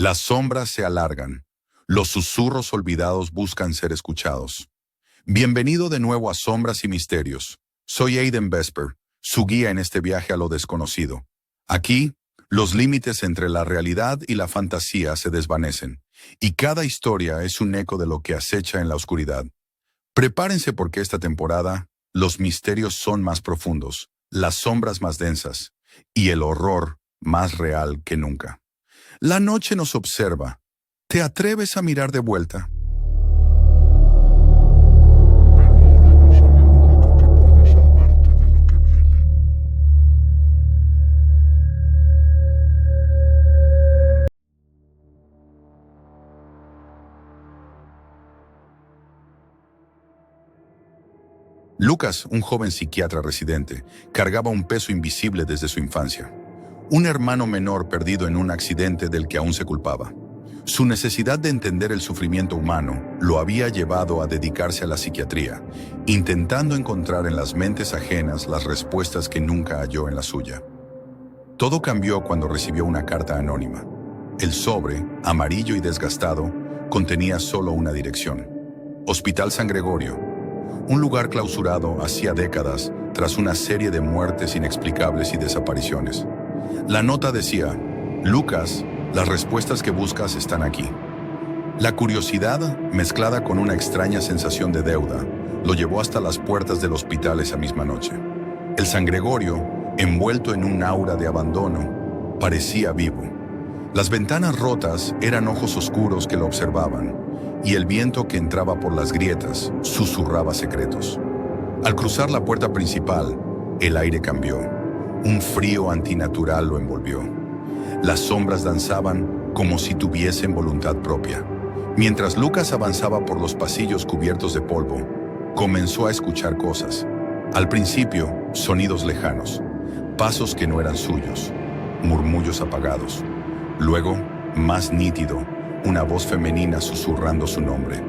Las sombras se alargan. Los susurros olvidados buscan ser escuchados. Bienvenido de nuevo a Sombras y Misterios. Soy Aiden Vesper, su guía en este viaje a lo desconocido. Aquí, los límites entre la realidad y la fantasía se desvanecen, y cada historia es un eco de lo que acecha en la oscuridad. Prepárense porque esta temporada, los misterios son más profundos, las sombras más densas, y el horror más real que nunca. La noche nos observa. ¿Te atreves a mirar de vuelta? Lucas, un joven psiquiatra residente, cargaba un peso invisible desde su infancia. Un hermano menor perdido en un accidente del que aún se culpaba. Su necesidad de entender el sufrimiento humano lo había llevado a dedicarse a la psiquiatría, intentando encontrar en las mentes ajenas las respuestas que nunca halló en la suya. Todo cambió cuando recibió una carta anónima. El sobre, amarillo y desgastado, contenía solo una dirección: Hospital San Gregorio. Un lugar clausurado hacía décadas tras una serie de muertes inexplicables y desapariciones. La nota decía: Lucas, las respuestas que buscas están aquí. La curiosidad, mezclada con una extraña sensación de deuda, lo llevó hasta las puertas del hospital esa misma noche. El San Gregorio, envuelto en un aura de abandono, parecía vivo. Las ventanas rotas eran ojos oscuros que lo observaban, y el viento que entraba por las grietas susurraba secretos. Al cruzar la puerta principal, el aire cambió. Un frío antinatural lo envolvió. Las sombras danzaban como si tuviesen voluntad propia. Mientras Lucas avanzaba por los pasillos cubiertos de polvo, comenzó a escuchar cosas. Al principio, sonidos lejanos, pasos que no eran suyos, murmullos apagados. Luego, más nítido, una voz femenina susurrando su nombre.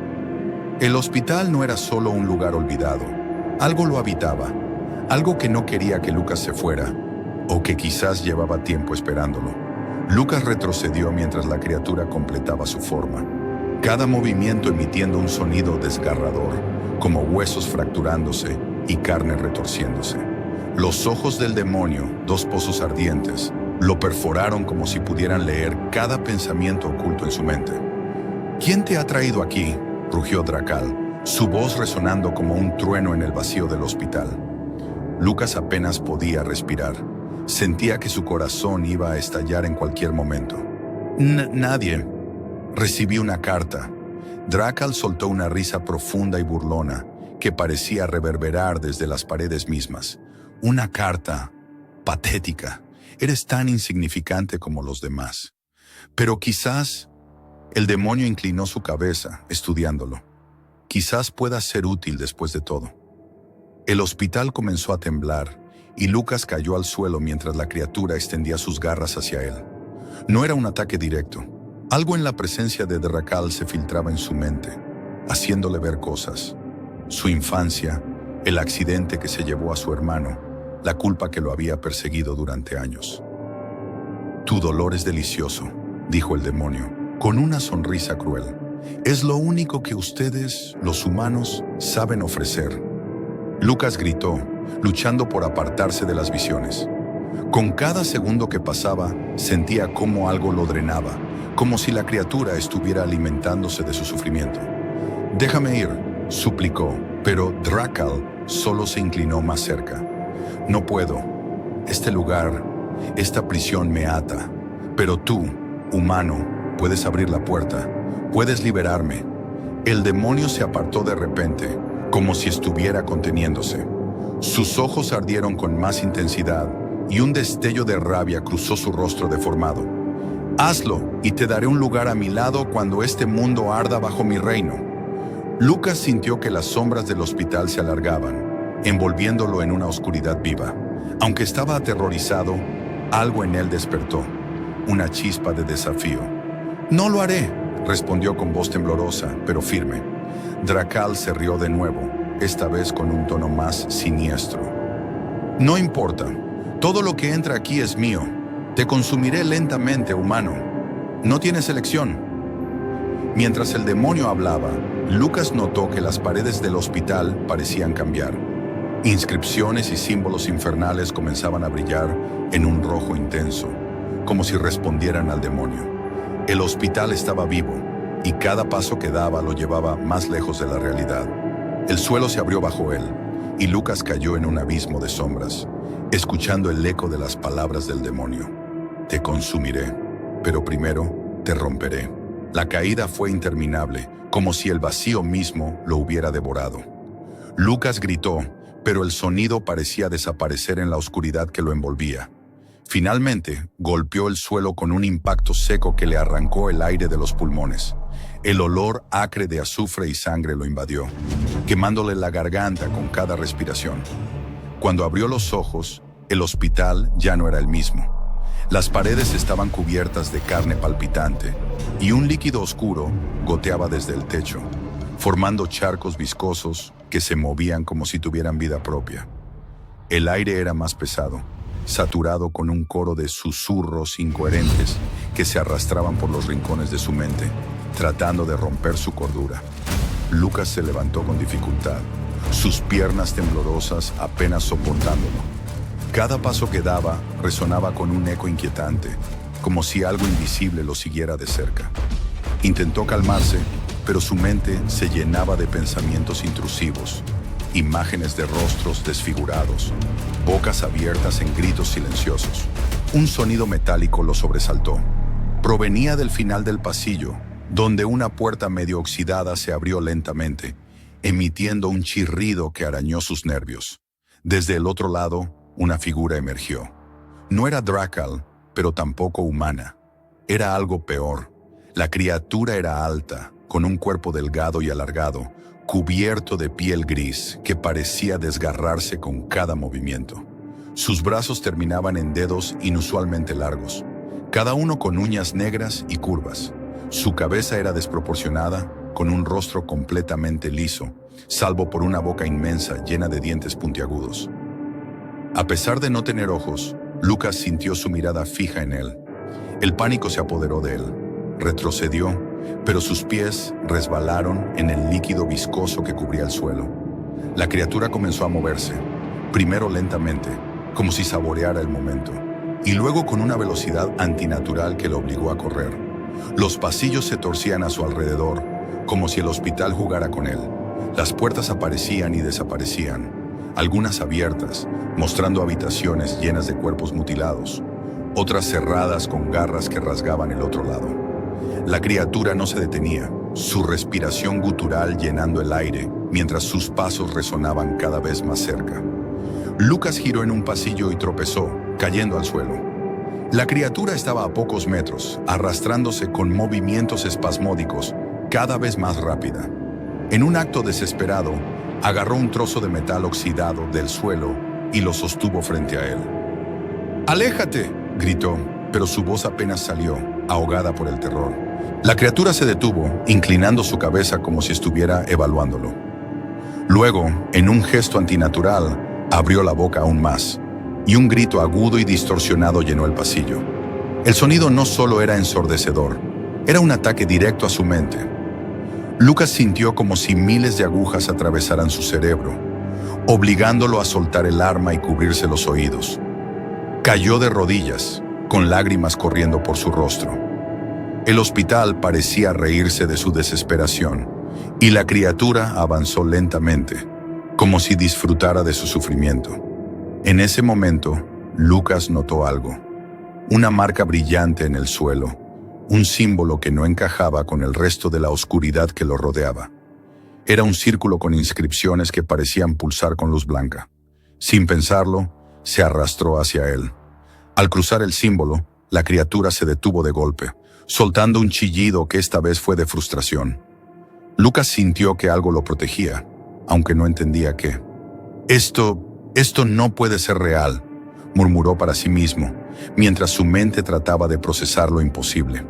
El hospital no era solo un lugar olvidado. Algo lo habitaba, algo que no quería que Lucas se fuera, o que quizás llevaba tiempo esperándolo. Lucas retrocedió mientras la criatura completaba su forma, cada movimiento emitiendo un sonido desgarrador, como huesos fracturándose y carne retorciéndose. Los ojos del demonio, dos pozos ardientes, lo perforaron como si pudieran leer cada pensamiento oculto en su mente. ¿Quién te ha traído aquí?, rugió Dracal, su voz resonando como un trueno en el vacío del hospital. Lucas apenas podía respirar. Sentía que su corazón iba a estallar en cualquier momento. Nadie. Recibí una carta. Dracal soltó una risa profunda y burlona que parecía reverberar desde las paredes mismas. Una carta patética. Eres tan insignificante como los demás. Pero quizás... El demonio inclinó su cabeza, estudiándolo. Quizás pueda ser útil después de todo. El hospital comenzó a temblar, y Lucas cayó al suelo mientras la criatura extendía sus garras hacia él. No era un ataque directo. Algo en la presencia de Dracal se filtraba en su mente, haciéndole ver cosas. Su infancia, el accidente que se llevó a su hermano, la culpa que lo había perseguido durante años. Tu dolor es delicioso, dijo el demonio, con una sonrisa cruel. Es lo único que ustedes, los humanos, saben ofrecer. Lucas gritó, luchando por apartarse de las visiones. Con cada segundo que pasaba, sentía cómo algo lo drenaba, como si la criatura estuviera alimentándose de su sufrimiento. Déjame ir, suplicó, pero Dracal solo se inclinó más cerca. No puedo. Este lugar, esta prisión me ata. Pero tú, humano, puedes abrir la puerta. Puedes liberarme. El demonio se apartó de repente, como si estuviera conteniéndose. Sus ojos ardieron con más intensidad y un destello de rabia cruzó su rostro deformado. Hazlo y te daré un lugar a mi lado cuando este mundo arda bajo mi reino. Lucas sintió que las sombras del hospital se alargaban, envolviéndolo en una oscuridad viva. Aunque estaba aterrorizado, algo en él despertó, una chispa de desafío. No lo haré, respondió con voz temblorosa, pero firme. Dracal se rió de nuevo, esta vez con un tono más siniestro. No importa, todo lo que entra aquí es mío. Te consumiré lentamente, humano. No tienes elección. Mientras el demonio hablaba, Lucas notó que las paredes del hospital parecían cambiar. Inscripciones y símbolos infernales comenzaban a brillar en un rojo intenso, como si respondieran al demonio. El hospital estaba vivo, y cada paso que daba lo llevaba más lejos de la realidad. El suelo se abrió bajo él, y Lucas cayó en un abismo de sombras, escuchando el eco de las palabras del demonio. Te consumiré, pero primero te romperé. La caída fue interminable, como si el vacío mismo lo hubiera devorado. Lucas gritó, pero el sonido parecía desaparecer en la oscuridad que lo envolvía. Finalmente, golpeó el suelo con un impacto seco que le arrancó el aire de los pulmones. El olor acre de azufre y sangre lo invadió, quemándole la garganta con cada respiración. Cuando abrió los ojos, el hospital ya no era el mismo. Las paredes estaban cubiertas de carne palpitante, y un líquido oscuro goteaba desde el techo, formando charcos viscosos que se movían como si tuvieran vida propia. El aire era más pesado, saturado con un coro de susurros incoherentes que se arrastraban por los rincones de su mente, tratando de romper su cordura. Lucas se levantó con dificultad, sus piernas temblorosas apenas soportándolo. Cada paso que daba resonaba con un eco inquietante, como si algo invisible lo siguiera de cerca. Intentó calmarse, pero su mente se llenaba de pensamientos intrusivos, imágenes de rostros desfigurados, bocas abiertas en gritos silenciosos. Un sonido metálico lo sobresaltó. Provenía del final del pasillo, donde una puerta medio oxidada se abrió lentamente, emitiendo un chirrido que arañó sus nervios. Desde el otro lado, una figura emergió. No era Drácal, pero tampoco humana. Era algo peor. La criatura era alta, con un cuerpo delgado y alargado, cubierto de piel gris que parecía desgarrarse con cada movimiento. Sus brazos terminaban en dedos inusualmente largos, cada uno con uñas negras y curvas. Su cabeza era desproporcionada, con un rostro completamente liso, salvo por una boca inmensa llena de dientes puntiagudos. A pesar de no tener ojos, Lucas sintió su mirada fija en él. El pánico se apoderó de él. Retrocedió, pero sus pies resbalaron en el líquido viscoso que cubría el suelo. La criatura comenzó a moverse, primero lentamente, como si saboreara el momento, y luego con una velocidad antinatural que lo obligó a correr. Los pasillos se torcían a su alrededor, como si el hospital jugara con él. Las puertas aparecían y desaparecían, algunas abiertas, mostrando habitaciones llenas de cuerpos mutilados, otras cerradas con garras que rasgaban el otro lado. La criatura no se detenía, su respiración gutural llenando el aire, mientras sus pasos resonaban cada vez más cerca. Lucas giró en un pasillo y tropezó, cayendo al suelo. La criatura estaba a pocos metros, arrastrándose con movimientos espasmódicos, cada vez más rápida. En un acto desesperado, agarró un trozo de metal oxidado del suelo y lo sostuvo frente a él. ¡Aléjate!, gritó, pero su voz apenas salió, ahogada por el terror. La criatura se detuvo, inclinando su cabeza como si estuviera evaluándolo. Luego, en un gesto antinatural, abrió la boca aún más, y un grito agudo y distorsionado llenó el pasillo. El sonido no solo era ensordecedor, era un ataque directo a su mente. Lucas sintió como si miles de agujas atravesaran su cerebro, obligándolo a soltar el arma y cubrirse los oídos. Cayó de rodillas, con lágrimas corriendo por su rostro. El hospital parecía reírse de su desesperación, y la criatura avanzó lentamente, como si disfrutara de su sufrimiento. En ese momento, Lucas notó algo, una marca brillante en el suelo, un símbolo que no encajaba con el resto de la oscuridad que lo rodeaba. Era un círculo con inscripciones que parecían pulsar con luz blanca. Sin pensarlo, se arrastró hacia él. Al cruzar el símbolo, la criatura se detuvo de golpe, soltando un chillido que esta vez fue de frustración. Lucas sintió que algo lo protegía, aunque no entendía qué. Esto no puede ser real, murmuró para sí mismo, mientras su mente trataba de procesar lo imposible.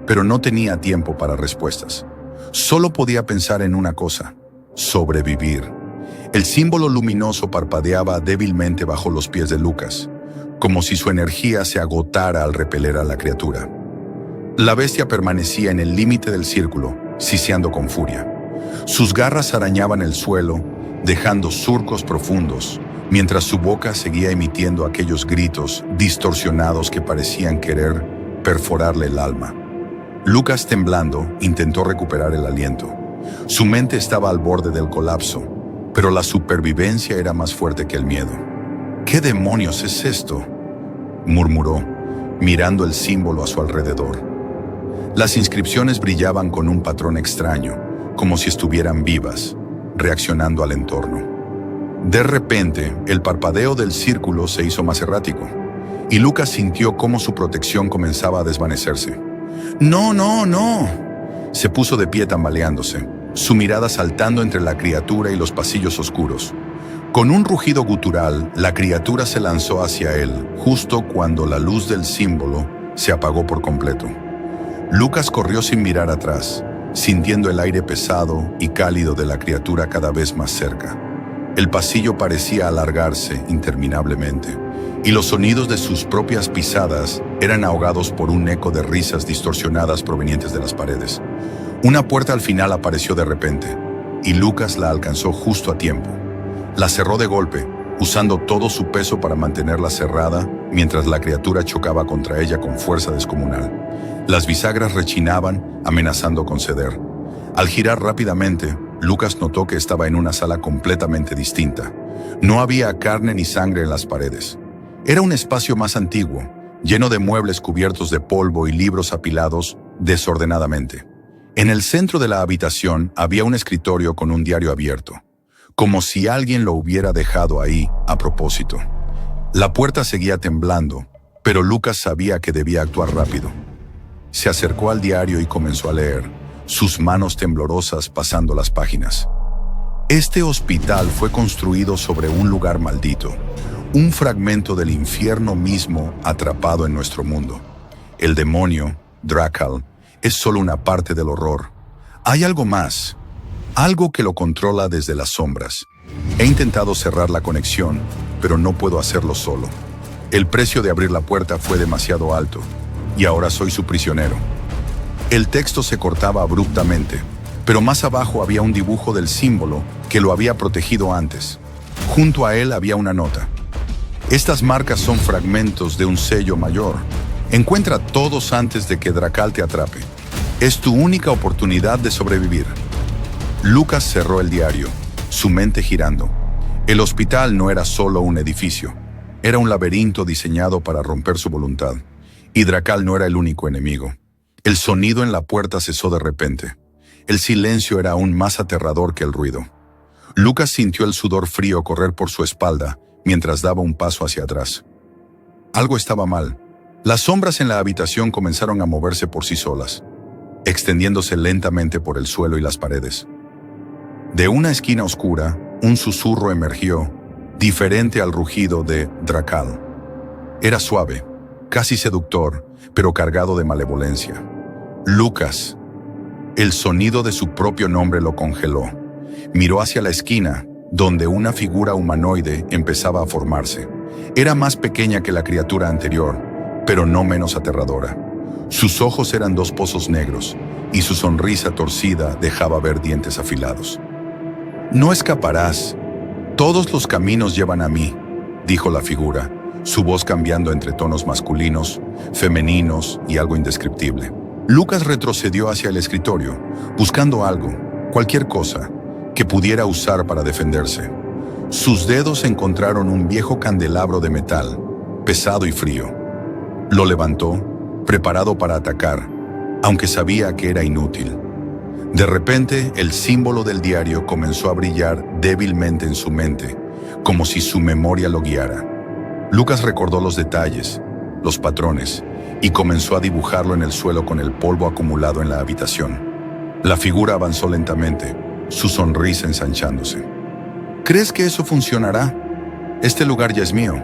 Pero no tenía tiempo para respuestas. Solo podía pensar en una cosa: sobrevivir. El símbolo luminoso parpadeaba débilmente bajo los pies de Lucas, como si su energía se agotara al repeler a la criatura. La bestia permanecía en el límite del círculo, siseando con furia. Sus garras arañaban el suelo, dejando surcos profundos, mientras su boca seguía emitiendo aquellos gritos distorsionados que parecían querer perforarle el alma. Lucas, temblando, intentó recuperar el aliento. Su mente estaba al borde del colapso, pero la supervivencia era más fuerte que el miedo. ¿Qué demonios es esto?, murmuró, mirando el símbolo a su alrededor. Las inscripciones brillaban con un patrón extraño, como si estuvieran vivas, reaccionando al entorno. De repente, el parpadeo del círculo se hizo más errático, y Lucas sintió cómo su protección comenzaba a desvanecerse. ¡No, no, no! Se puso de pie tambaleándose, su mirada saltando entre la criatura y los pasillos oscuros. Con un rugido gutural, la criatura se lanzó hacia él, justo cuando la luz del símbolo se apagó por completo. Lucas corrió sin mirar atrás, sintiendo el aire pesado y cálido de la criatura cada vez más cerca. El pasillo parecía alargarse interminablemente, y los sonidos de sus propias pisadas eran ahogados por un eco de risas distorsionadas provenientes de las paredes. Una puerta al final apareció de repente, y Lucas la alcanzó justo a tiempo. La cerró de golpe, usando todo su peso para mantenerla cerrada, mientras la criatura chocaba contra ella con fuerza descomunal. Las bisagras rechinaban, amenazando con ceder. Al girar rápidamente, Lucas notó que estaba en una sala completamente distinta. No había carne ni sangre en las paredes. Era un espacio más antiguo, lleno de muebles cubiertos de polvo y libros apilados desordenadamente. En el centro de la habitación había un escritorio con un diario abierto, como si alguien lo hubiera dejado ahí a propósito. La puerta seguía temblando, pero Lucas sabía que debía actuar rápido. Se acercó al diario y comenzó a leer, sus manos temblorosas pasando las páginas. Este hospital fue construido sobre un lugar maldito, un fragmento del infierno mismo atrapado en nuestro mundo. El demonio, Drakal, es solo una parte del horror. Hay algo más, algo que lo controla desde las sombras. He intentado cerrar la conexión, pero no puedo hacerlo solo. El precio de abrir la puerta fue demasiado alto, y ahora soy su prisionero. El texto se cortaba abruptamente, pero más abajo había un dibujo del símbolo que lo había protegido antes. Junto a él había una nota. Estas marcas son fragmentos de un sello mayor. Encuentra todos antes de que Drakal te atrape. Es tu única oportunidad de sobrevivir. Lucas cerró el diario, su mente girando. El hospital no era solo un edificio, era un laberinto diseñado para romper su voluntad. Y Drakal no era el único enemigo. El sonido en la puerta cesó de repente. El silencio era aún más aterrador que el ruido. Lucas sintió el sudor frío correr por su espalda mientras daba un paso hacia atrás. Algo estaba mal. Las sombras en la habitación comenzaron a moverse por sí solas, extendiéndose lentamente por el suelo y las paredes. De una esquina oscura, un susurro emergió, diferente al rugido de Drakal. Era suave, casi seductor, pero cargado de malevolencia. Lucas. El sonido de su propio nombre lo congeló. Miró hacia la esquina, donde una figura humanoide empezaba a formarse. Era más pequeña que la criatura anterior, pero no menos aterradora. Sus ojos eran dos pozos negros, y su sonrisa torcida dejaba ver dientes afilados. «No escaparás. Todos los caminos llevan a mí», dijo la figura, su voz cambiando entre tonos masculinos, femeninos y algo indescriptible. Lucas retrocedió hacia el escritorio, buscando algo, cualquier cosa, que pudiera usar para defenderse. Sus dedos encontraron un viejo candelabro de metal, pesado y frío. Lo levantó, preparado para atacar, aunque sabía que era inútil. De repente, el símbolo del diario comenzó a brillar débilmente en su mente, como si su memoria lo guiara. Lucas recordó los detalles, los patrones, y comenzó a dibujarlo en el suelo con el polvo acumulado en la habitación. La figura avanzó lentamente, su sonrisa ensanchándose. «¿Crees que eso funcionará? Este lugar ya es mío».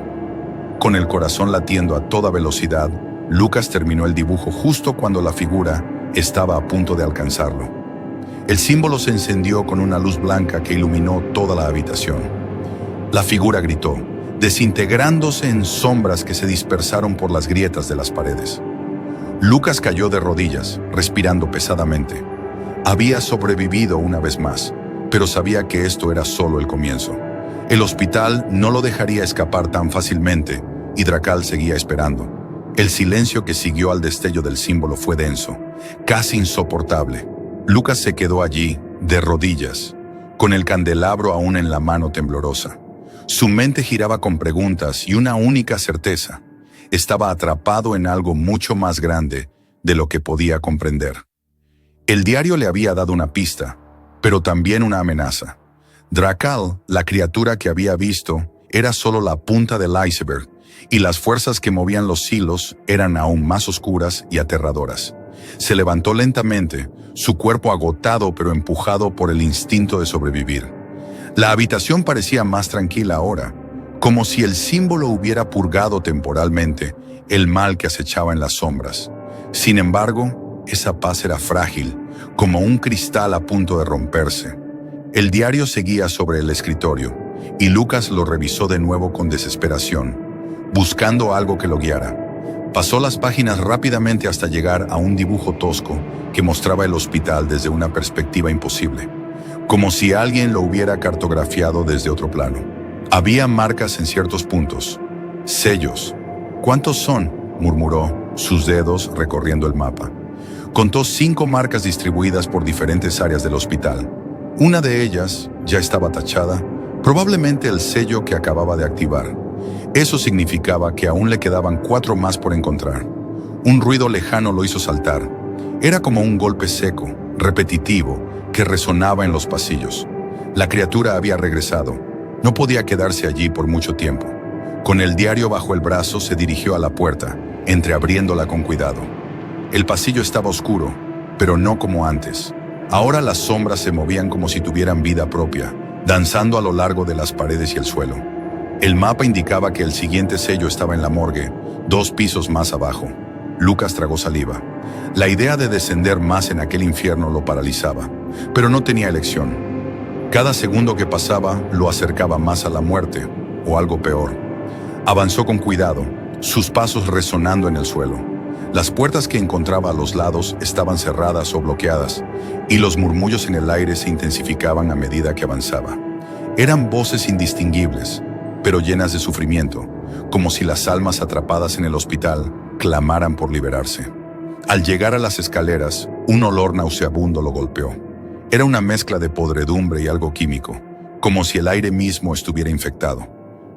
Con el corazón latiendo a toda velocidad, Lucas terminó el dibujo justo cuando la figura estaba a punto de alcanzarlo. El símbolo se encendió con una luz blanca que iluminó toda la habitación. La figura gritó, desintegrándose en sombras que se dispersaron por las grietas de las paredes. Lucas cayó de rodillas, respirando pesadamente. Había sobrevivido una vez más, pero sabía que esto era solo el comienzo. El hospital no lo dejaría escapar tan fácilmente y Dracal seguía esperando. El silencio que siguió al destello del símbolo fue denso, casi insoportable. Lucas se quedó allí, de rodillas, con el candelabro aún en la mano temblorosa. Su mente giraba con preguntas y una única certeza. Estaba atrapado en algo mucho más grande de lo que podía comprender. El diario le había dado una pista, pero también una amenaza. Dracal, la criatura que había visto, era solo la punta del iceberg, y las fuerzas que movían los hilos eran aún más oscuras y aterradoras. Se levantó lentamente, su cuerpo agotado pero empujado por el instinto de sobrevivir. La habitación parecía más tranquila ahora, como si el símbolo hubiera purgado temporalmente el mal que acechaba en las sombras. Sin embargo, esa paz era frágil, como un cristal a punto de romperse. El diario seguía sobre el escritorio, y Lucas lo revisó de nuevo con desesperación, buscando algo que lo guiara. Pasó las páginas rápidamente hasta llegar a un dibujo tosco que mostraba el hospital desde una perspectiva imposible, como si alguien lo hubiera cartografiado desde otro plano. Había marcas en ciertos puntos, sellos. ¿Cuántos son?, murmuró, sus dedos recorriendo el mapa. Contó 5 marcas distribuidas por diferentes áreas del hospital. Una de ellas ya estaba tachada, probablemente el sello que acababa de activar. Eso significaba que aún le quedaban 4 más por encontrar. Un ruido lejano lo hizo saltar. Era como un golpe seco, repetitivo, que resonaba en los pasillos. La criatura había regresado. No podía quedarse allí por mucho tiempo. Con el diario bajo el brazo se dirigió a la puerta, entreabriéndola con cuidado. El pasillo estaba oscuro, pero no como antes. Ahora las sombras se movían como si tuvieran vida propia, danzando a lo largo de las paredes y el suelo. El mapa indicaba que el siguiente sello estaba en la morgue, 2 pisos más abajo. Lucas tragó saliva. La idea de descender más en aquel infierno lo paralizaba, pero no tenía elección. Cada segundo que pasaba lo acercaba más a la muerte, o algo peor. Avanzó con cuidado, sus pasos resonando en el suelo. Las puertas que encontraba a los lados estaban cerradas o bloqueadas, y los murmullos en el aire se intensificaban a medida que avanzaba. Eran voces indistinguibles, pero llenas de sufrimiento, como si las almas atrapadas en el hospital clamaran por liberarse. Al llegar a las escaleras, un olor nauseabundo lo golpeó. Era una mezcla de podredumbre y algo químico, como si el aire mismo estuviera infectado.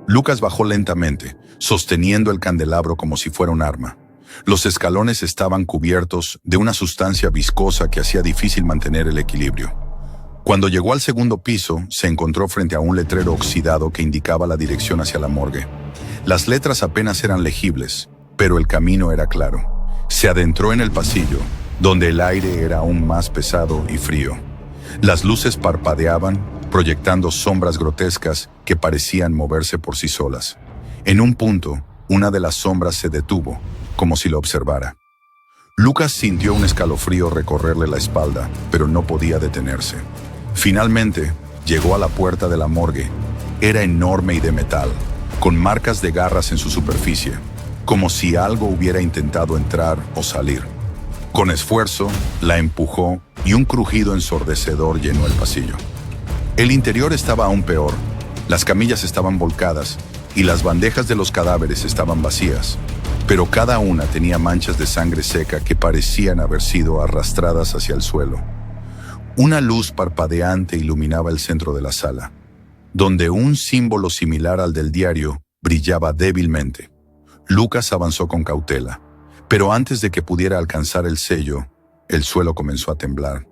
Lucas bajó lentamente, sosteniendo el candelabro como si fuera un arma. Los escalones estaban cubiertos de una sustancia viscosa que hacía difícil mantener el equilibrio. Cuando llegó al segundo piso, se encontró frente a un letrero oxidado que indicaba la dirección hacia la morgue. Las letras apenas eran legibles, pero el camino era claro. Se adentró en el pasillo, donde el aire era aún más pesado y frío. Las luces parpadeaban, proyectando sombras grotescas que parecían moverse por sí solas. En un punto, una de las sombras se detuvo, como si lo observara. Lucas sintió un escalofrío recorrerle la espalda, pero no podía detenerse. Finalmente, llegó a la puerta de la morgue. Era enorme y de metal, con marcas de garras en su superficie, como si algo hubiera intentado entrar o salir. Con esfuerzo, la empujó y un crujido ensordecedor llenó el pasillo. El interior estaba aún peor. Las camillas estaban volcadas y las bandejas de los cadáveres estaban vacías, pero cada una tenía manchas de sangre seca que parecían haber sido arrastradas hacia el suelo. Una luz parpadeante iluminaba el centro de la sala, donde un símbolo similar al del diario brillaba débilmente. Lucas avanzó con cautela, pero antes de que pudiera alcanzar el sello, el suelo comenzó a temblar.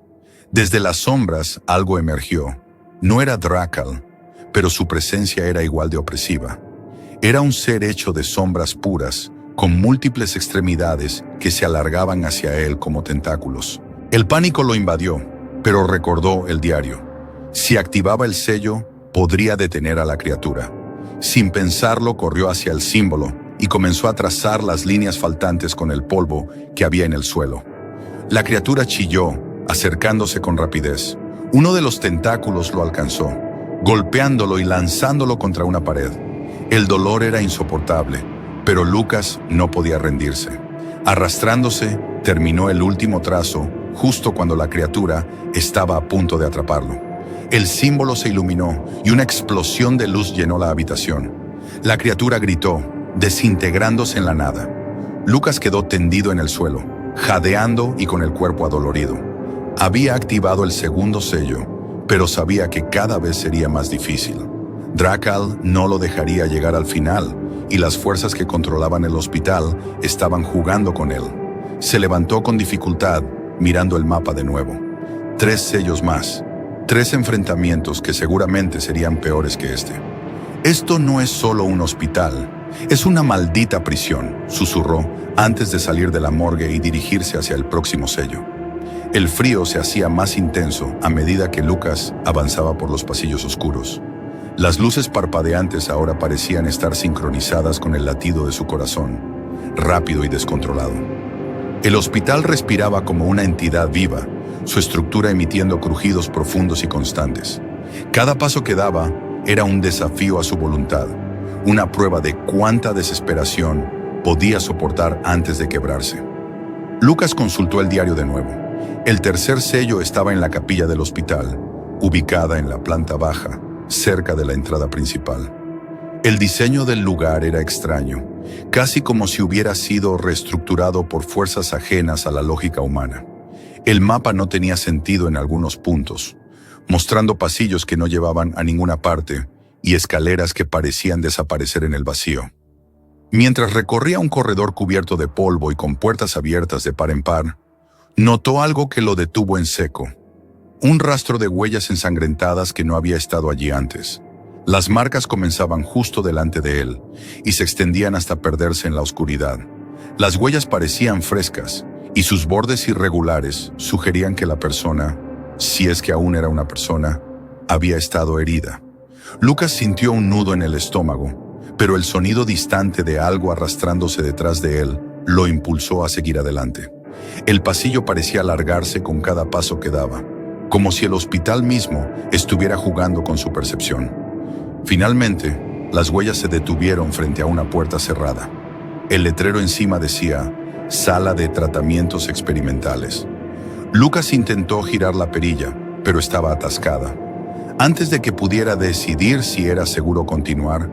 Desde las sombras algo emergió. No era Dracal, pero su presencia era igual de opresiva. Era un ser hecho de sombras puras, con múltiples extremidades que se alargaban hacia él como tentáculos. El pánico lo invadió, pero recordó el diario. Si activaba el sello, podría detener a la criatura. Sin pensarlo, corrió hacia el símbolo y comenzó a trazar las líneas faltantes con el polvo que había en el suelo. La criatura chilló, acercándose con rapidez. Uno de los tentáculos lo alcanzó, golpeándolo y lanzándolo contra una pared. El dolor era insoportable, pero Lucas no podía rendirse. Arrastrándose, terminó el último trazo justo cuando la criatura estaba a punto de atraparlo. El símbolo se iluminó y una explosión de luz llenó la habitación. La criatura gritó, desintegrándose en la nada. Lucas quedó tendido en el suelo, jadeando y con el cuerpo adolorido. Había activado el segundo sello, pero sabía que cada vez sería más difícil. Drakal no lo dejaría llegar al final, y las fuerzas que controlaban el hospital estaban jugando con él. Se levantó con dificultad, mirando el mapa de nuevo. 3 sellos más, 3 enfrentamientos que seguramente serían peores que este. Esto no es solo un hospital, es una maldita prisión, susurró antes de salir de la morgue y dirigirse hacia el próximo sello. El frío se hacía más intenso a medida que Lucas avanzaba por los pasillos oscuros. Las luces parpadeantes ahora parecían estar sincronizadas con el latido de su corazón, rápido y descontrolado. El hospital respiraba como una entidad viva, su estructura emitiendo crujidos profundos y constantes. Cada paso que daba era un desafío a su voluntad, una prueba de cuánta desesperación podía soportar antes de quebrarse. Lucas consultó el diario de nuevo. El tercer sello estaba en la capilla del hospital, ubicada en la planta baja, cerca de la entrada principal. El diseño del lugar era extraño, casi como si hubiera sido reestructurado por fuerzas ajenas a la lógica humana. El mapa no tenía sentido en algunos puntos, mostrando pasillos que no llevaban a ninguna parte y escaleras que parecían desaparecer en el vacío. Mientras recorría un corredor cubierto de polvo y con puertas abiertas de par en par, notó algo que lo detuvo en seco. Un rastro de huellas ensangrentadas que no había estado allí antes. Las marcas comenzaban justo delante de él y se extendían hasta perderse en la oscuridad. Las huellas parecían frescas y sus bordes irregulares sugerían que la persona, si es que aún era una persona, había estado herida. Lucas sintió un nudo en el estómago, pero el sonido distante de algo arrastrándose detrás de él lo impulsó a seguir adelante. El pasillo parecía alargarse con cada paso que daba, como si el hospital mismo estuviera jugando con su percepción. Finalmente, las huellas se detuvieron frente a una puerta cerrada. El letrero encima decía, Sala de Tratamientos Experimentales. Lucas intentó girar la perilla, pero estaba atascada. Antes de que pudiera decidir si era seguro continuar,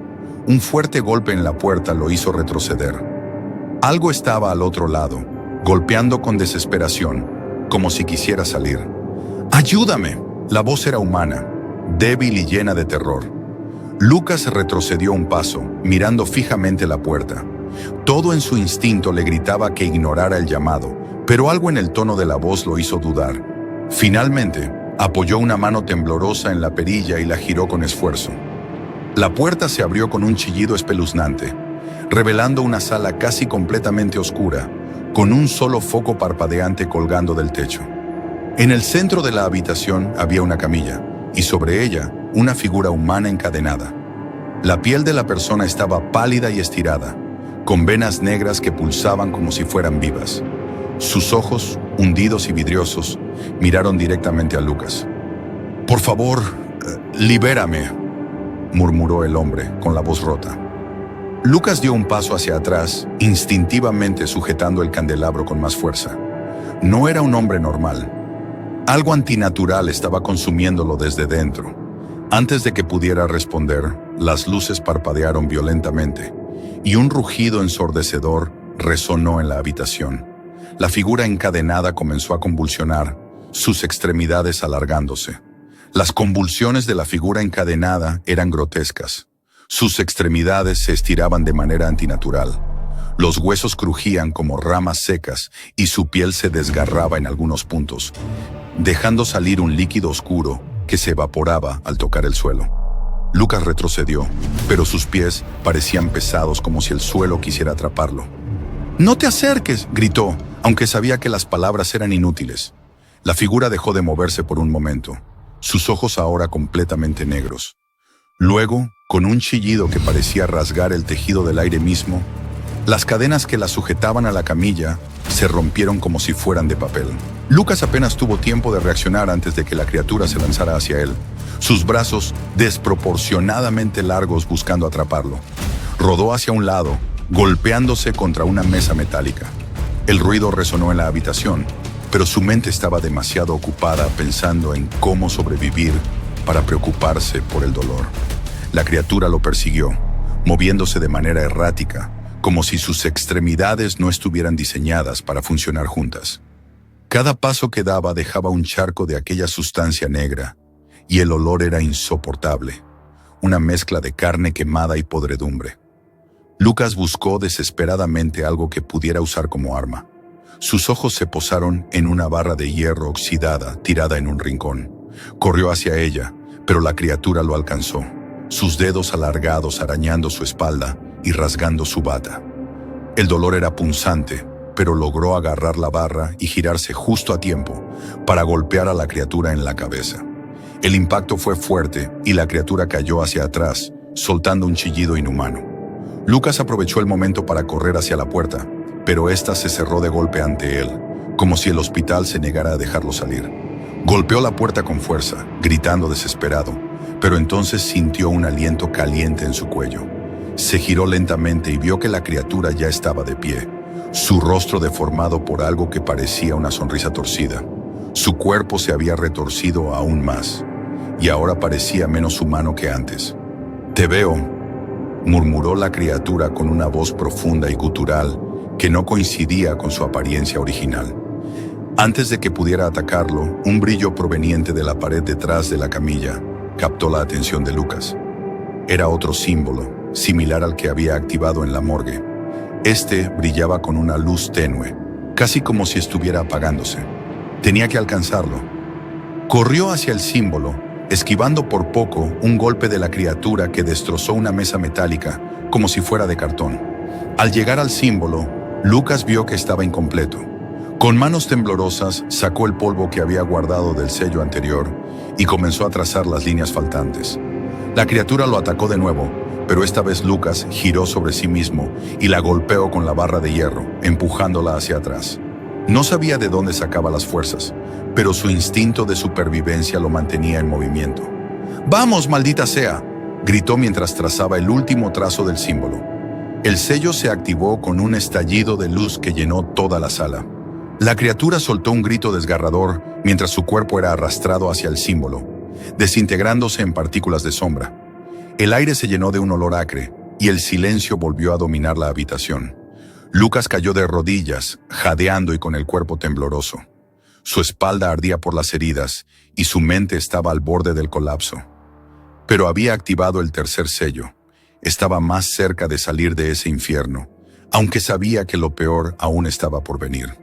un fuerte golpe en la puerta lo hizo retroceder. Algo estaba al otro lado, golpeando con desesperación, como si quisiera salir. ¡Ayúdame! La voz era humana, débil y llena de terror. Lucas retrocedió un paso, mirando fijamente la puerta. Todo en su instinto le gritaba que ignorara el llamado, pero algo en el tono de la voz lo hizo dudar. Finalmente, apoyó una mano temblorosa en la perilla y la giró con esfuerzo. La puerta se abrió con un chillido espeluznante, revelando una sala casi completamente oscura, con un solo foco parpadeante colgando del techo. En el centro de la habitación había una camilla, y sobre ella, una figura humana encadenada. La piel de la persona estaba pálida y estirada, con venas negras que pulsaban como si fueran vivas. Sus ojos, hundidos y vidriosos, miraron directamente a Lucas. «Por favor, libérame», murmuró el hombre, con la voz rota. Lucas dio un paso hacia atrás, instintivamente sujetando el candelabro con más fuerza. No era un hombre normal. Algo antinatural estaba consumiéndolo desde dentro. Antes de que pudiera responder, las luces parpadearon violentamente, y un rugido ensordecedor resonó en la habitación. La figura encadenada comenzó a convulsionar, sus extremidades alargándose. Las convulsiones de la figura encadenada eran grotescas. Sus extremidades se estiraban de manera antinatural. Los huesos crujían como ramas secas y su piel se desgarraba en algunos puntos, dejando salir un líquido oscuro que se evaporaba al tocar el suelo. Lucas retrocedió, pero sus pies parecían pesados como si el suelo quisiera atraparlo. «¡No te acerques!», gritó, aunque sabía que las palabras eran inútiles. La figura dejó de moverse por un momento, sus ojos ahora completamente negros. Luego, con un chillido que parecía rasgar el tejido del aire mismo, las cadenas que la sujetaban a la camilla se rompieron como si fueran de papel. Lucas apenas tuvo tiempo de reaccionar antes de que la criatura se lanzara hacia él, sus brazos desproporcionadamente largos buscando atraparlo. Rodó hacia un lado, golpeándose contra una mesa metálica. El ruido resonó en la habitación, pero su mente estaba demasiado ocupada pensando en cómo sobrevivir para preocuparse por el dolor. La criatura lo persiguió, moviéndose de manera errática, como si sus extremidades no estuvieran diseñadas para funcionar juntas. Cada paso que daba dejaba un charco de aquella sustancia negra, y el olor era insoportable, una mezcla de carne quemada y podredumbre. Lucas buscó desesperadamente algo que pudiera usar como arma. Sus ojos se posaron en una barra de hierro oxidada tirada en un rincón. Corrió hacia ella, pero la criatura lo alcanzó, sus dedos alargados arañando su espalda y rasgando su bata. El dolor era punzante, pero logró agarrar la barra y girarse justo a tiempo para golpear a la criatura en la cabeza. El impacto fue fuerte y la criatura cayó hacia atrás, soltando un chillido inhumano. Lucas aprovechó el momento para correr hacia la puerta, pero ésta se cerró de golpe ante él, como si el hospital se negara a dejarlo salir. Golpeó la puerta con fuerza, gritando desesperado, pero entonces sintió un aliento caliente en su cuello. Se giró lentamente y vio que la criatura ya estaba de pie, su rostro deformado por algo que parecía una sonrisa torcida. Su cuerpo se había retorcido aún más, y ahora parecía menos humano que antes. «Te veo», murmuró la criatura con una voz profunda y gutural que no coincidía con su apariencia original. Antes de que pudiera atacarlo, un brillo proveniente de la pared detrás de la camilla captó la atención de Lucas. Era otro símbolo, similar al que había activado en la morgue. Este brillaba con una luz tenue, casi como si estuviera apagándose. Tenía que alcanzarlo. Corrió hacia el símbolo, esquivando por poco un golpe de la criatura que destrozó una mesa metálica como si fuera de cartón. Al llegar al símbolo, Lucas vio que estaba incompleto. Con manos temblorosas, sacó el polvo que había guardado del sello anterior y comenzó a trazar las líneas faltantes. La criatura lo atacó de nuevo, pero esta vez Lucas giró sobre sí mismo y la golpeó con la barra de hierro, empujándola hacia atrás. No sabía de dónde sacaba las fuerzas, pero su instinto de supervivencia lo mantenía en movimiento. «¡Vamos, maldita sea!», gritó mientras trazaba el último trazo del símbolo. El sello se activó con un estallido de luz que llenó toda la sala. La criatura soltó un grito desgarrador mientras su cuerpo era arrastrado hacia el símbolo, desintegrándose en partículas de sombra. El aire se llenó de un olor acre y el silencio volvió a dominar la habitación. Lucas cayó de rodillas, jadeando y con el cuerpo tembloroso. Su espalda ardía por las heridas y su mente estaba al borde del colapso. Pero había activado el tercer sello. Estaba más cerca de salir de ese infierno, aunque sabía que lo peor aún estaba por venir.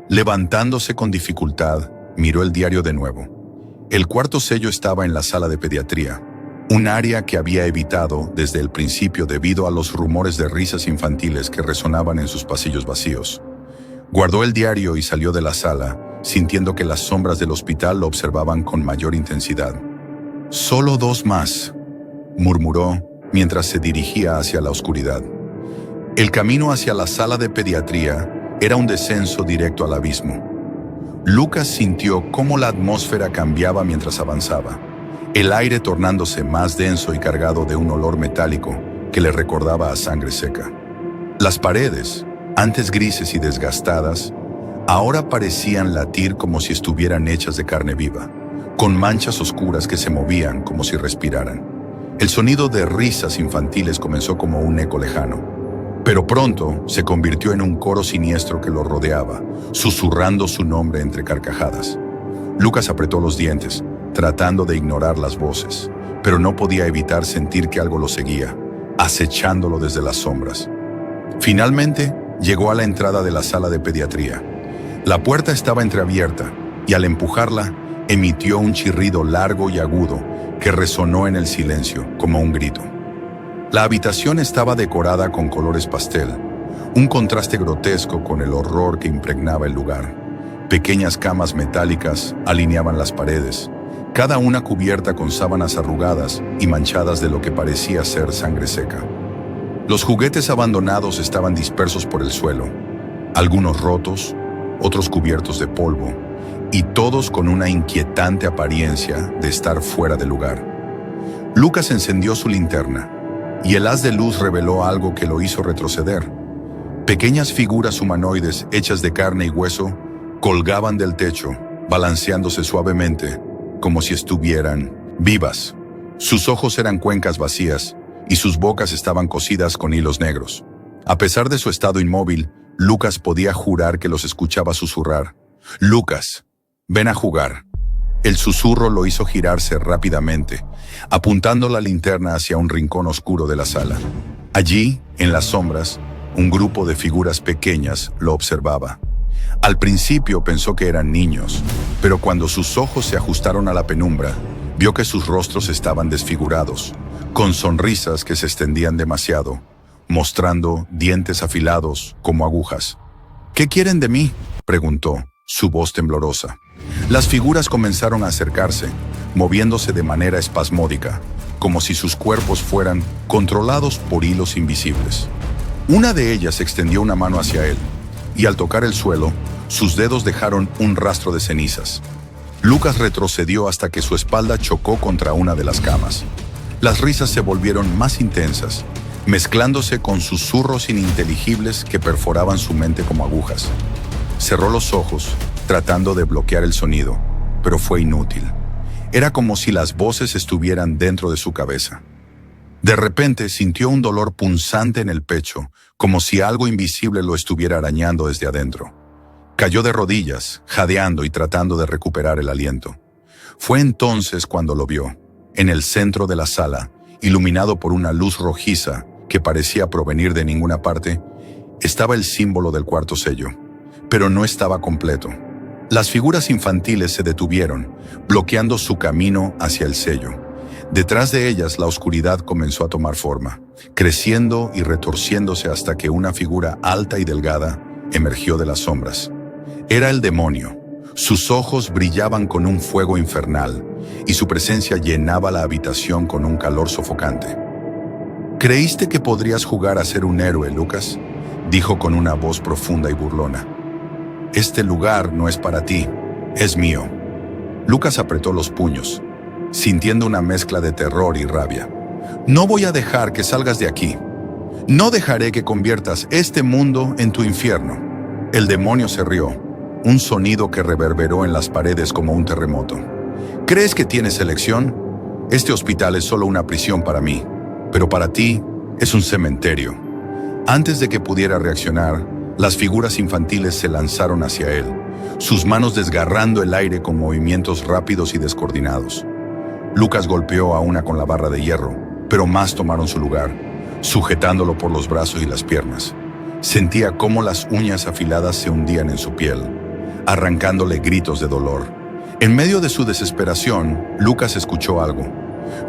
Levantándose con dificultad, miró el diario de nuevo. El cuarto sello estaba en la sala de pediatría, un área que había evitado desde el principio debido a los rumores de risas infantiles que resonaban en sus pasillos vacíos. Guardó el diario y salió de la sala, sintiendo que las sombras del hospital lo observaban con mayor intensidad. «Solo 2 más», murmuró mientras se dirigía hacia la oscuridad. El camino hacia la sala de pediatría era un descenso directo al abismo. Lucas sintió cómo la atmósfera cambiaba mientras avanzaba, el aire tornándose más denso y cargado de un olor metálico que le recordaba a sangre seca. Las paredes, antes grises y desgastadas, ahora parecían latir como si estuvieran hechas de carne viva, con manchas oscuras que se movían como si respiraran. El sonido de risas infantiles comenzó como un eco lejano, pero pronto se convirtió en un coro siniestro que lo rodeaba, susurrando su nombre entre carcajadas. Lucas apretó los dientes, tratando de ignorar las voces, pero no podía evitar sentir que algo lo seguía, acechándolo desde las sombras. Finalmente, llegó a la entrada de la sala de pediatría. La puerta estaba entreabierta y al empujarla, emitió un chirrido largo y agudo que resonó en el silencio como un grito. La habitación estaba decorada con colores pastel, un contraste grotesco con el horror que impregnaba el lugar. Pequeñas camas metálicas alineaban las paredes, cada una cubierta con sábanas arrugadas y manchadas de lo que parecía ser sangre seca. Los juguetes abandonados estaban dispersos por el suelo, algunos rotos, otros cubiertos de polvo, y todos con una inquietante apariencia de estar fuera de lugar. Lucas encendió su linterna, y el haz de luz reveló algo que lo hizo retroceder. Pequeñas figuras humanoides hechas de carne y hueso colgaban del techo, balanceándose suavemente, como si estuvieran vivas. Sus ojos eran cuencas vacías y sus bocas estaban cosidas con hilos negros. A pesar de su estado inmóvil, Lucas podía jurar que los escuchaba susurrar: «Lucas, ven a jugar». El susurro lo hizo girarse rápidamente, apuntando la linterna hacia un rincón oscuro de la sala. Allí, en las sombras, un grupo de figuras pequeñas lo observaba. Al principio pensó que eran niños, pero cuando sus ojos se ajustaron a la penumbra, vio que sus rostros estaban desfigurados, con sonrisas que se extendían demasiado, mostrando dientes afilados como agujas. «¿Qué quieren de mí?», preguntó, su voz temblorosa. Las figuras comenzaron a acercarse, moviéndose de manera espasmódica, como si sus cuerpos fueran controlados por hilos invisibles. Una de ellas extendió una mano hacia él, y al tocar el suelo, sus dedos dejaron un rastro de cenizas. Lucas retrocedió hasta que su espalda chocó contra una de las camas. Las risas se volvieron más intensas, mezclándose con susurros ininteligibles que perforaban su mente como agujas. Cerró los ojos, tratando de bloquear el sonido, pero fue inútil. Era como si las voces estuvieran dentro de su cabeza. De repente sintió un dolor punzante en el pecho, como si algo invisible lo estuviera arañando desde adentro. Cayó de rodillas, jadeando y tratando de recuperar el aliento. Fue entonces cuando lo vio, en el centro de la sala, iluminado por una luz rojiza que parecía provenir de ninguna parte. Estaba el símbolo del cuarto sello, pero no estaba completo. Las figuras infantiles se detuvieron, bloqueando su camino hacia el sello. Detrás de ellas, la oscuridad comenzó a tomar forma, creciendo y retorciéndose hasta que una figura alta y delgada emergió de las sombras. Era el demonio. Sus ojos brillaban con un fuego infernal, y su presencia llenaba la habitación con un calor sofocante. «¿Creíste que podrías jugar a ser un héroe, Lucas?», dijo con una voz profunda y burlona. «Este lugar no es para ti, es mío». Lucas apretó los puños, sintiendo una mezcla de terror y rabia. «No voy a dejar que salgas de aquí. No dejaré que conviertas este mundo en tu infierno». El demonio se rió, un sonido que reverberó en las paredes como un terremoto. «¿Crees que tienes elección? Este hospital es solo una prisión para mí, pero para ti es un cementerio». Antes de que pudiera reaccionar, las figuras infantiles se lanzaron hacia él, sus manos desgarrando el aire con movimientos rápidos y descoordinados. Lucas golpeó a una con la barra de hierro, pero más tomaron su lugar, sujetándolo por los brazos y las piernas. Sentía cómo las uñas afiladas se hundían en su piel, arrancándole gritos de dolor. En medio de su desesperación, Lucas escuchó algo.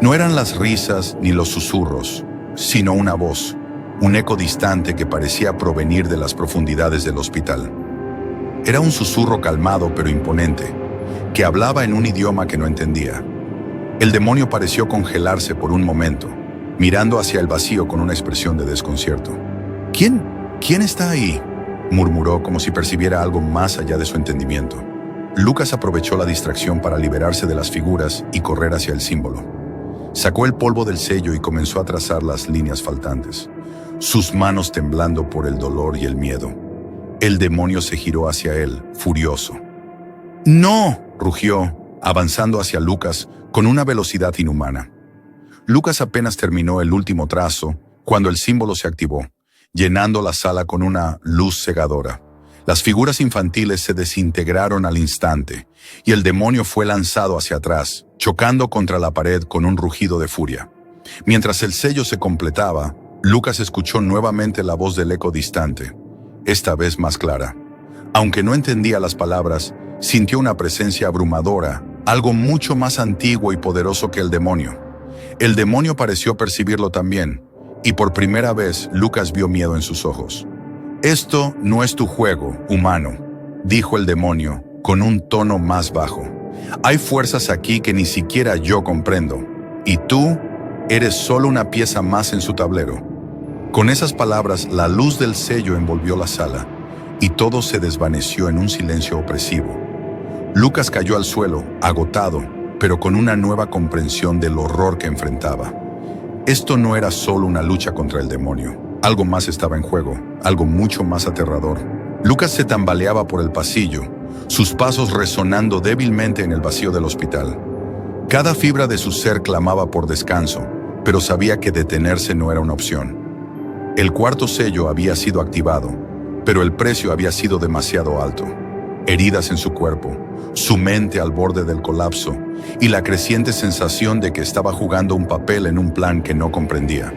No eran las risas ni los susurros, sino una voz, un eco distante que parecía provenir de las profundidades del hospital. Era un susurro calmado pero imponente, que hablaba en un idioma que no entendía. El demonio pareció congelarse por un momento, mirando hacia el vacío con una expresión de desconcierto. ¿Quién está ahí?», murmuró como si percibiera algo más allá de su entendimiento. Lucas aprovechó la distracción para liberarse de las figuras y correr hacia el símbolo. Sacó el polvo del sello y comenzó a trazar las líneas faltantes, sus manos temblando por el dolor y el miedo. El demonio se giró hacia él, furioso. «¡No!», rugió, avanzando hacia Lucas con una velocidad inhumana. Lucas apenas terminó el último trazo cuando el símbolo se activó, llenando la sala con una luz cegadora. Las figuras infantiles se desintegraron al instante, y el demonio fue lanzado hacia atrás, chocando contra la pared con un rugido de furia. Mientras el sello se completaba, Lucas escuchó nuevamente la voz del eco distante, esta vez más clara. Aunque no entendía las palabras, sintió una presencia abrumadora, algo mucho más antiguo y poderoso que el demonio. El demonio pareció percibirlo también, y por primera vez Lucas vio miedo en sus ojos. «Esto no es tu juego, humano», dijo el demonio, con un tono más bajo. «Hay fuerzas aquí que ni siquiera yo comprendo, y tú eres solo una pieza más en su tablero». Con esas palabras, la luz del sello envolvió la sala, y todo se desvaneció en un silencio opresivo. Lucas cayó al suelo, agotado, pero con una nueva comprensión del horror que enfrentaba. Esto no era solo una lucha contra el demonio. Algo más estaba en juego, algo mucho más aterrador. Lucas se tambaleaba por el pasillo, sus pasos resonando débilmente en el vacío del hospital. Cada fibra de su ser clamaba por descanso, pero sabía que detenerse no era una opción. El cuarto sello había sido activado, pero el precio había sido demasiado alto. Heridas en su cuerpo, su mente al borde del colapso y la creciente sensación de que estaba jugando un papel en un plan que no comprendía.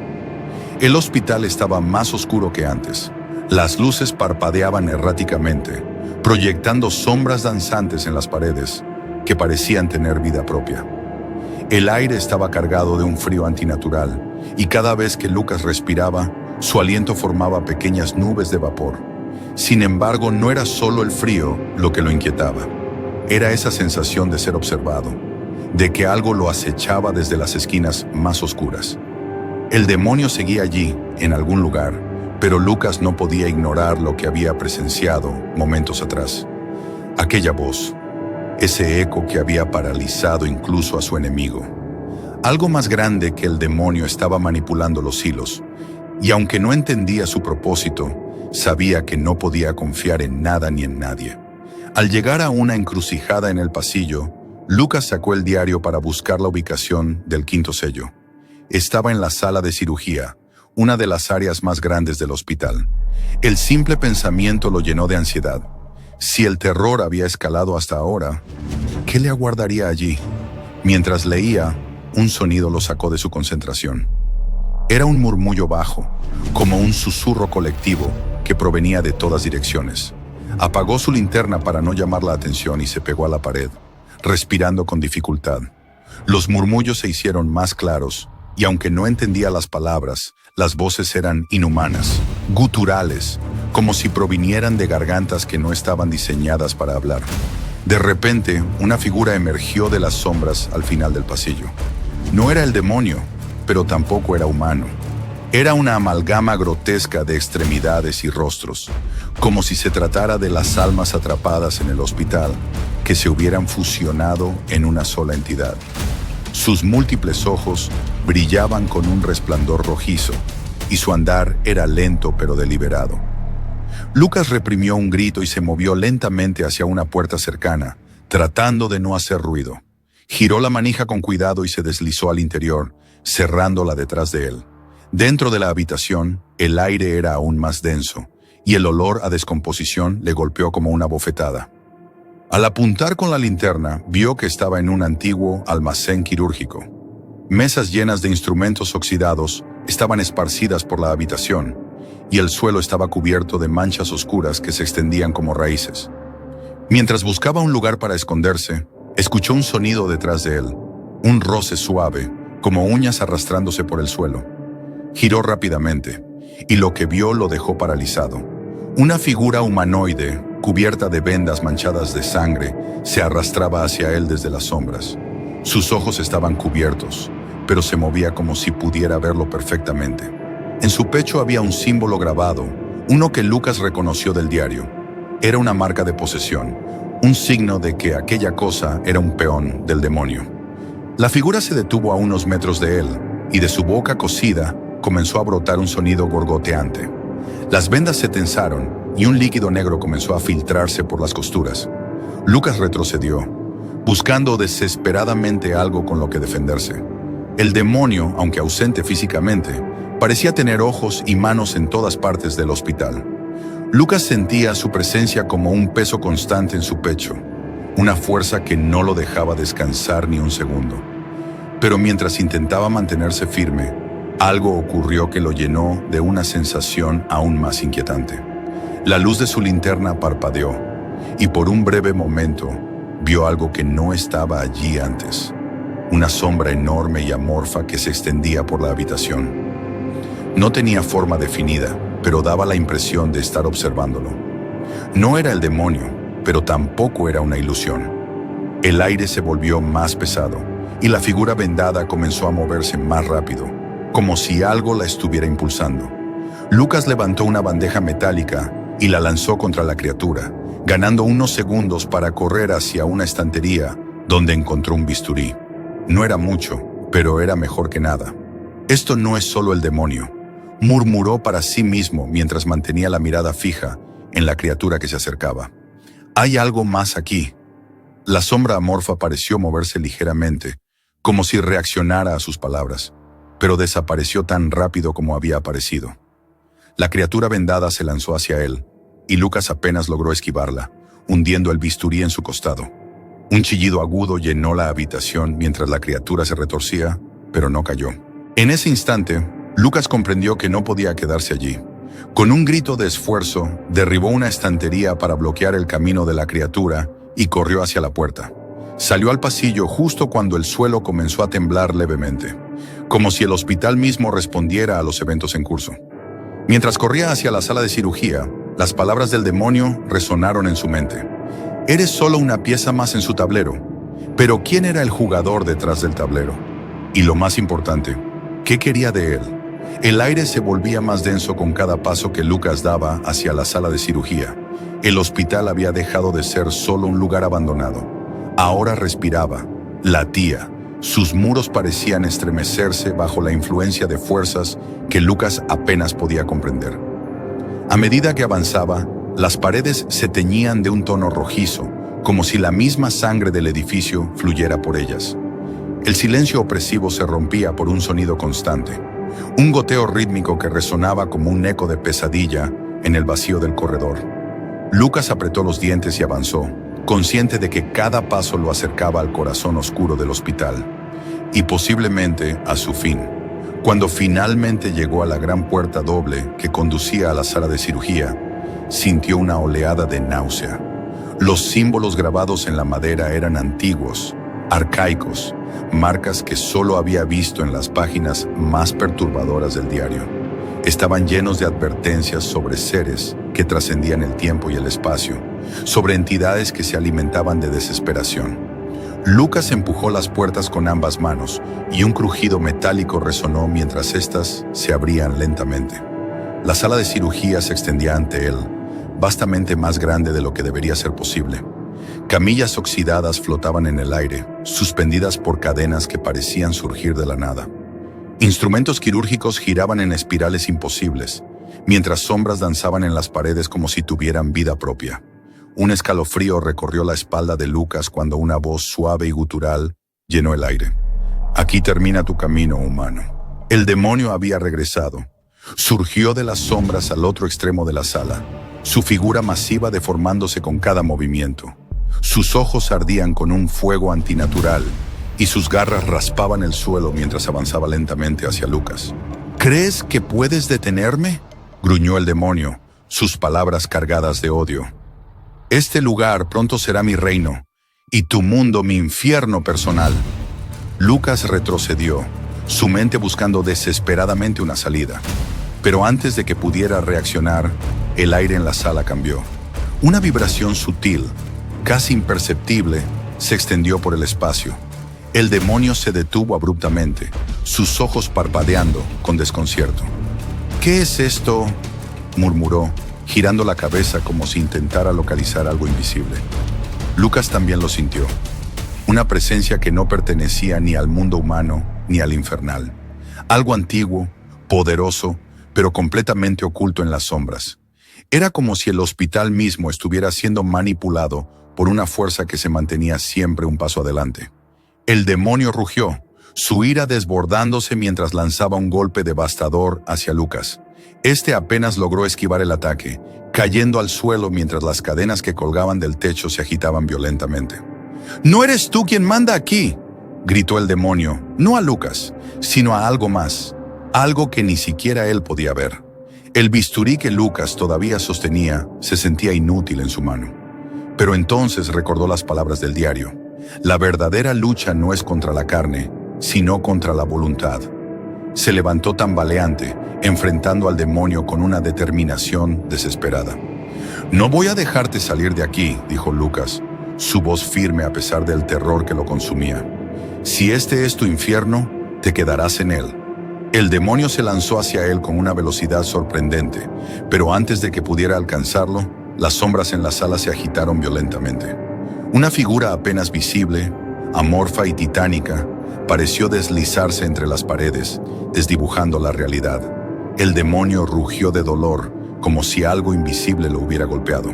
El hospital estaba más oscuro que antes. Las luces parpadeaban erráticamente, proyectando sombras danzantes en las paredes que parecían tener vida propia. El aire estaba cargado de un frío antinatural y cada vez que Lucas respiraba, su aliento formaba pequeñas nubes de vapor. Sin embargo, no era solo el frío lo que lo inquietaba. Era esa sensación de ser observado, de que algo lo acechaba desde las esquinas más oscuras. El demonio seguía allí, en algún lugar, pero Lucas no podía ignorar lo que había presenciado momentos atrás. Aquella voz, ese eco que había paralizado incluso a su enemigo. Algo más grande que el demonio estaba manipulando los hilos, y aunque no entendía su propósito, sabía que no podía confiar en nada ni en nadie. Al llegar a una encrucijada en el pasillo, Lucas sacó el diario para buscar la ubicación del quinto sello. Estaba en la sala de cirugía, una de las áreas más grandes del hospital. El simple pensamiento lo llenó de ansiedad. Si el terror había escalado hasta ahora, ¿qué le aguardaría allí? Mientras leía, un sonido lo sacó de su concentración. Era un murmullo bajo, como un susurro colectivo que provenía de todas direcciones. Apagó su linterna para no llamar la atención y se pegó a la pared, respirando con dificultad. Los murmullos se hicieron más claros, y aunque no entendía las palabras, las voces eran inhumanas, guturales, como si provinieran de gargantas que no estaban diseñadas para hablar. De repente, una figura emergió de las sombras al final del pasillo. No era el demonio, pero tampoco era humano. Era una amalgama grotesca de extremidades y rostros, como si se tratara de las almas atrapadas en el hospital, que se hubieran fusionado en una sola entidad. Sus múltiples ojos brillaban con un resplandor rojizo, y su andar era lento pero deliberado. Lucas reprimió un grito y se movió lentamente hacia una puerta cercana, tratando de no hacer ruido. Giró la manija con cuidado y se deslizó al interior, cerrándola detrás de él. Dentro de la habitación, el aire era aún más denso, y el olor a descomposición le golpeó como una bofetada. Al apuntar con la linterna, vio que estaba en un antiguo almacén quirúrgico. Mesas llenas de instrumentos oxidados estaban esparcidas por la habitación, y el suelo estaba cubierto de manchas oscuras que se extendían como raíces. Mientras buscaba un lugar para esconderse, escuchó un sonido detrás de él, un roce suave, como uñas arrastrándose por el suelo. Giró rápidamente, y lo que vio lo dejó paralizado. Una figura humanoide, cubierta de vendas manchadas de sangre, se arrastraba hacia él desde las sombras. Sus ojos estaban cubiertos, pero se movía como si pudiera verlo perfectamente. En su pecho había un símbolo grabado, uno que Lucas reconoció del diario. Era una marca de posesión, un signo de que aquella cosa era un peón del demonio. La figura se detuvo a unos metros de él, y de su boca cosida comenzó a brotar un sonido gorgoteante. Las vendas se tensaron, y un líquido negro comenzó a filtrarse por las costuras. Lucas retrocedió, buscando desesperadamente algo con lo que defenderse. El demonio, aunque ausente físicamente, parecía tener ojos y manos en todas partes del hospital. Lucas sentía su presencia como un peso constante en su pecho, una fuerza que no lo dejaba descansar ni un segundo. Pero mientras intentaba mantenerse firme, algo ocurrió que lo llenó de una sensación aún más inquietante. La luz de su linterna parpadeó, y por un breve momento vio algo que no estaba allí antes. Una sombra enorme y amorfa que se extendía por la habitación. No tenía forma definida, pero daba la impresión de estar observándolo. No era el demonio, pero tampoco era una ilusión. El aire se volvió más pesado, y la figura vendada comenzó a moverse más rápido, como si algo la estuviera impulsando. Lucas levantó una bandeja metálica y la lanzó contra la criatura, ganando unos segundos para correr hacia una estantería donde encontró un bisturí. No era mucho, pero era mejor que nada. Esto no es solo el demonio. murmuró para sí mismo mientras mantenía la mirada fija en la criatura que se acercaba. «Hay algo más aquí». La sombra amorfa pareció moverse ligeramente, como si reaccionara a sus palabras, pero desapareció tan rápido como había aparecido. La criatura vendada se lanzó hacia él, y Lucas apenas logró esquivarla, hundiendo el bisturí en su costado. Un chillido agudo llenó la habitación mientras la criatura se retorcía, pero no cayó. En ese instante, Lucas comprendió que no podía quedarse allí. Con un grito de esfuerzo, derribó una estantería para bloquear el camino de la criatura y corrió hacia la puerta. Salió al pasillo justo cuando el suelo comenzó a temblar levemente, como si el hospital mismo respondiera a los eventos en curso. Mientras corría hacia la sala de cirugía, las palabras del demonio resonaron en su mente. «Eres solo una pieza más en su tablero». Pero ¿quién era el jugador detrás del tablero? Y lo más importante, ¿qué quería de él? El aire se volvía más denso con cada paso que Lucas daba hacia la sala de cirugía. El hospital había dejado de ser solo un lugar abandonado. Ahora respiraba, latía. Sus muros parecían estremecerse bajo la influencia de fuerzas que Lucas apenas podía comprender. A medida que avanzaba, las paredes se teñían de un tono rojizo, como si la misma sangre del edificio fluyera por ellas. El silencio opresivo se rompía por un sonido constante, un goteo rítmico que resonaba como un eco de pesadilla en el vacío del corredor. Lucas apretó los dientes y avanzó, consciente de que cada paso lo acercaba al corazón oscuro del hospital, y posiblemente a su fin. Cuando finalmente llegó a la gran puerta doble que conducía a la sala de cirugía, sintió una oleada de náusea. Los símbolos grabados en la madera eran antiguos, arcaicos, marcas que solo había visto en las páginas más perturbadoras del diario. Estaban llenos de advertencias sobre seres que trascendían el tiempo y el espacio, sobre entidades que se alimentaban de desesperación. Lucas empujó las puertas con ambas manos y un crujido metálico resonó mientras éstas se abrían lentamente. La sala de cirugía se extendía ante él, vastamente más grande de lo que debería ser posible. Camillas oxidadas flotaban en el aire, suspendidas por cadenas que parecían surgir de la nada. Instrumentos quirúrgicos giraban en espirales imposibles, mientras sombras danzaban en las paredes como si tuvieran vida propia. Un escalofrío recorrió la espalda de Lucas cuando una voz suave y gutural llenó el aire. «Aquí termina tu camino, humano». El demonio había regresado. Surgió de las sombras al otro extremo de la sala, su figura masiva deformándose con cada movimiento. Sus ojos ardían con un fuego antinatural y sus garras raspaban el suelo mientras avanzaba lentamente hacia Lucas. «¿Crees que puedes detenerme?», gruñó el demonio, sus palabras cargadas de odio. «Este lugar pronto será mi reino, y tu mundo mi infierno personal». Lucas retrocedió, su mente buscando desesperadamente una salida. Pero antes de que pudiera reaccionar, el aire en la sala cambió. Una vibración sutil, casi imperceptible, se extendió por el espacio. El demonio se detuvo abruptamente, sus ojos parpadeando con desconcierto. «¿Qué es esto?», murmuró, girando la cabeza como si intentara localizar algo invisible. Lucas también lo sintió. Una presencia que no pertenecía ni al mundo humano ni al infernal. Algo antiguo, poderoso, pero completamente oculto en las sombras. Era como si el hospital mismo estuviera siendo manipulado por una fuerza que se mantenía siempre un paso adelante. El demonio rugió, su ira desbordándose mientras lanzaba un golpe devastador hacia Lucas. Este apenas logró esquivar el ataque, cayendo al suelo mientras las cadenas que colgaban del techo se agitaban violentamente. «No eres tú quien manda aquí», gritó el demonio, no a Lucas, sino a algo más, algo que ni siquiera él podía ver. El bisturí que Lucas todavía sostenía se sentía inútil en su mano. Pero entonces recordó las palabras del diario. La verdadera lucha no es contra la carne, sino contra la voluntad. Se levantó tambaleante, enfrentando al demonio con una determinación desesperada. «No voy a dejarte salir de aquí», dijo Lucas, su voz firme a pesar del terror que lo consumía. «Si este es tu infierno, te quedarás en él». El demonio se lanzó hacia él con una velocidad sorprendente, pero antes de que pudiera alcanzarlo, las sombras en la sala se agitaron violentamente. Una figura apenas visible, amorfa y titánica, pareció deslizarse entre las paredes, desdibujando la realidad. El demonio rugió de dolor, como si algo invisible lo hubiera golpeado.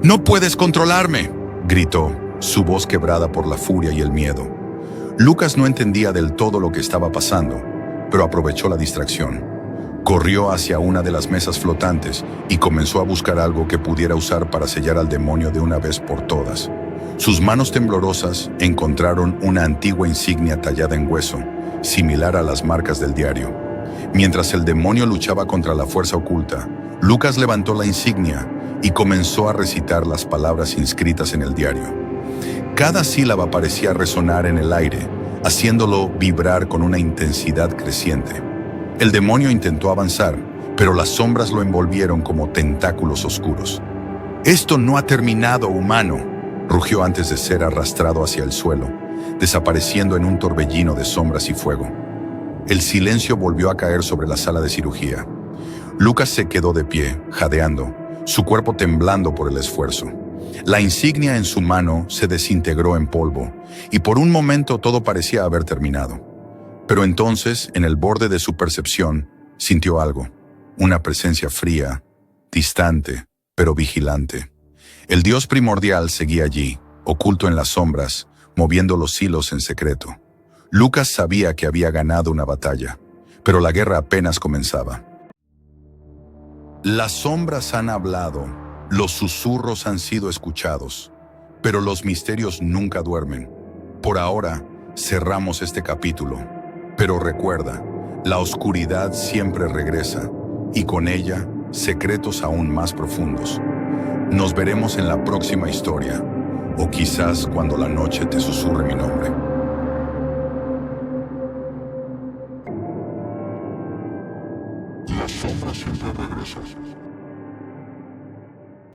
«¡No puedes controlarme!», gritó, su voz quebrada por la furia y el miedo. Lucas no entendía del todo lo que estaba pasando, pero aprovechó la distracción. Corrió hacia una de las mesas flotantes y comenzó a buscar algo que pudiera usar para sellar al demonio de una vez por todas. Sus manos temblorosas encontraron una antigua insignia tallada en hueso, similar a las marcas del diario. Mientras el demonio luchaba contra la fuerza oculta, Lucas levantó la insignia y comenzó a recitar las palabras inscritas en el diario. Cada sílaba parecía resonar en el aire, haciéndolo vibrar con una intensidad creciente. El demonio intentó avanzar, pero las sombras lo envolvieron como tentáculos oscuros. «¡Esto no ha terminado, humano!», rugió antes de ser arrastrado hacia el suelo, desapareciendo en un torbellino de sombras y fuego. El silencio volvió a caer sobre la sala de cirugía. Lucas se quedó de pie, jadeando, su cuerpo temblando por el esfuerzo. La insignia en su mano se desintegró en polvo, y por un momento todo parecía haber terminado. Pero entonces, en el borde de su percepción, sintió algo, una presencia fría, distante, pero vigilante. El Dios primordial seguía allí, oculto en las sombras, moviendo los hilos en secreto. Lucas sabía que había ganado una batalla, pero la guerra apenas comenzaba. Las sombras han hablado, los susurros han sido escuchados, pero los misterios nunca duermen. Por ahora, cerramos este capítulo. Pero recuerda, la oscuridad siempre regresa, y con ella, secretos aún más profundos. Nos veremos en la próxima historia, o quizás cuando la noche te susurre mi nombre. Las sombras siempre regresan.